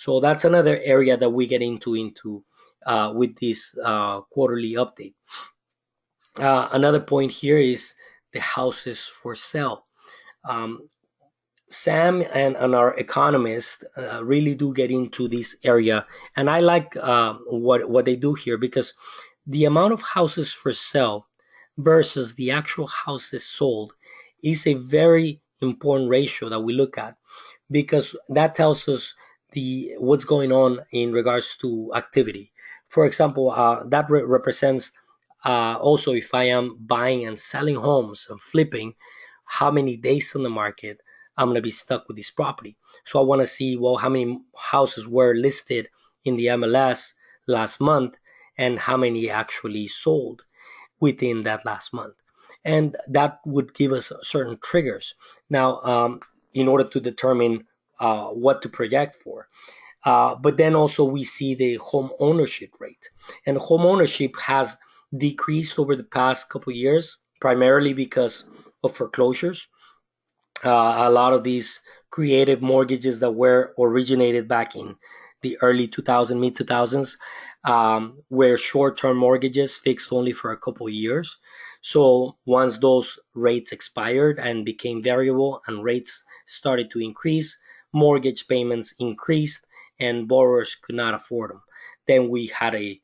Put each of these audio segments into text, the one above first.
So that's another area that we get into with this quarterly update. Another point here is the houses for sale. Um, Sam and our economists really do get into this area, and I like what they do here, because the amount of houses for sale versus the actual houses sold is a very important ratio that we look at, because that tells us the what's going on in regards to activity. For example, that represents also if I am buying and selling homes and flipping, how many days on the market I'm going to be stuck with this property. So I want to see, well, how many houses were listed in the MLS last month and how many actually sold within that last month. And that would give us certain triggers. Now, in order to determine what to project for. But then also we see the home ownership rate. And home ownership has decreased over the past couple of years, primarily because of foreclosures. A lot of these creative mortgages that were originated back in the early 2000s, mid 2000s, were short-term mortgages fixed only for a couple of years. So once those rates expired and became variable and rates started to increase, mortgage payments increased and borrowers could not afford them. Then we had a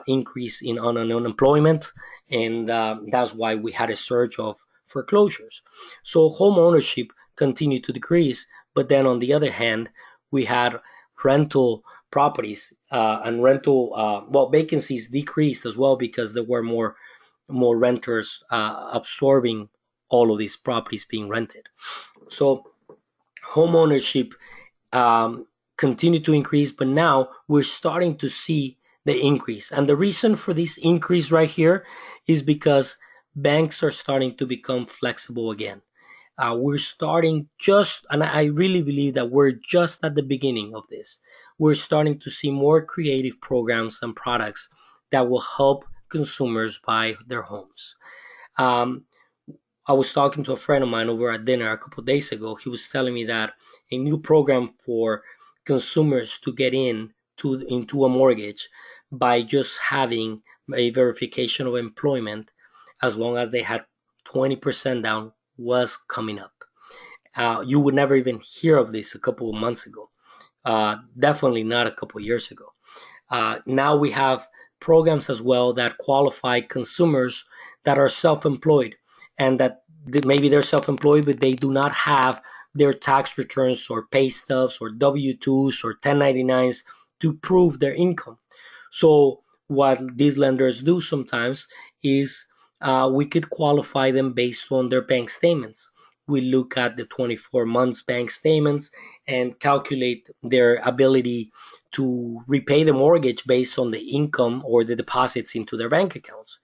increase in unemployment, and that's why we had a surge of foreclosures. So home ownership continued to decrease, but then on the other hand, we had rental properties and rental vacancies decreased as well, because there were more renters absorbing all of these properties being rented. So home ownership um, continued to increase, but now we're starting to see the increase. And the reason for this increase right here is because banks are starting to become flexible again. We're starting just, and I really believe that we're just at the beginning of this. We're starting to see more creative programs and products that will help consumers buy their homes. Um, I was talking to a friend of mine over at dinner a couple of days ago. He was telling me that a new program for consumers to get into a mortgage by just having a verification of employment, as long as they had 20% down, was coming up. You would never even hear of this a couple of months ago. Definitely not a couple of years ago. Now we have programs as well that qualify consumers that are self-employed, and that maybe they're self-employed, but they do not have their tax returns or pay stubs or W-2s or 1099s to prove their income. So what these lenders do sometimes is we could qualify them based on their bank statements. We look at the 24 months bank statements and calculate their ability to repay the mortgage based on the income or the deposits into their bank accounts.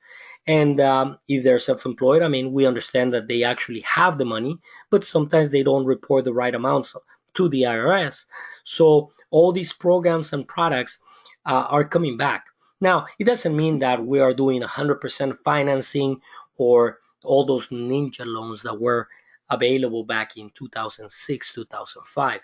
And if they're self-employed, I mean, we understand that they actually have the money, but sometimes they don't report the right amounts to the IRS. So all these programs and products are coming back. Now, it doesn't mean that we are doing 100% financing or all those ninja loans that were available back in 2006, 2005.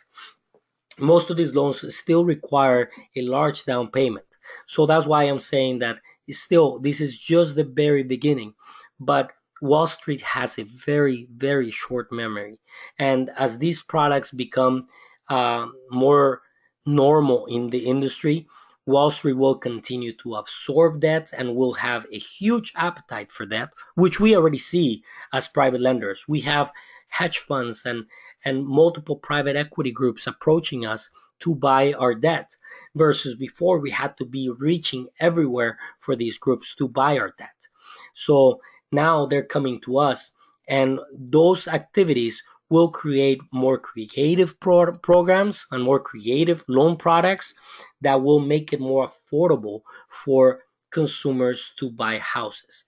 Most of these loans still require a large down payment. So that's why I'm saying that still this is just the very beginning. But Wall Street has a very, very short memory. And as these products become more normal in the industry, Wall Street will continue to absorb that and will have a huge appetite for that, which we already see as private lenders. We have hedge funds and multiple private equity groups approaching us to buy our debt, versus before we had to be reaching everywhere for these groups to buy our debt. So now they're coming to us, and those activities will create more creative programs and more creative loan products that will make it more affordable for consumers to buy houses.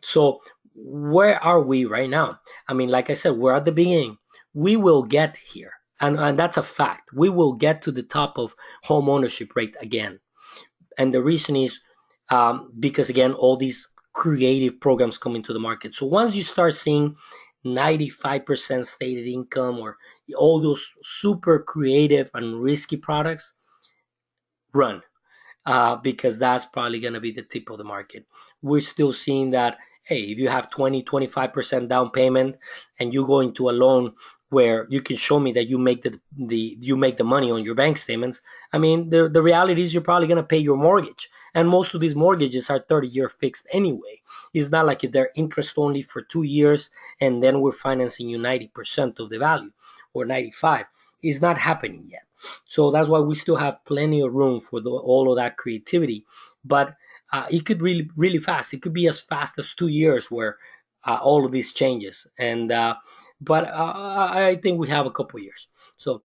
So where are we right now? I mean, like I said, we're at the beginning. We will get here. And that's a fact. We will get to the top of home ownership rate again. And the reason is because, again, all these creative programs come into the market. So once you start seeing 95% stated income or all those super creative and risky products, run, because that's probably going to be the tip of the market. We're still seeing that, hey, if you have 20-25% down payment and you go into a loan where you can show me that you make the money on your bank statements, I mean, the reality is you're probably going to pay your mortgage. And most of these mortgages are 30-year fixed anyway. It's not like if they're interest only for 2 years and then we're financing you 90% of the value or 95. It's not happening yet. So that's why we still have plenty of room for all of that creativity. But it could really, really fast. It could be as fast as 2 years where all of these changes. And but I think we have a couple years. So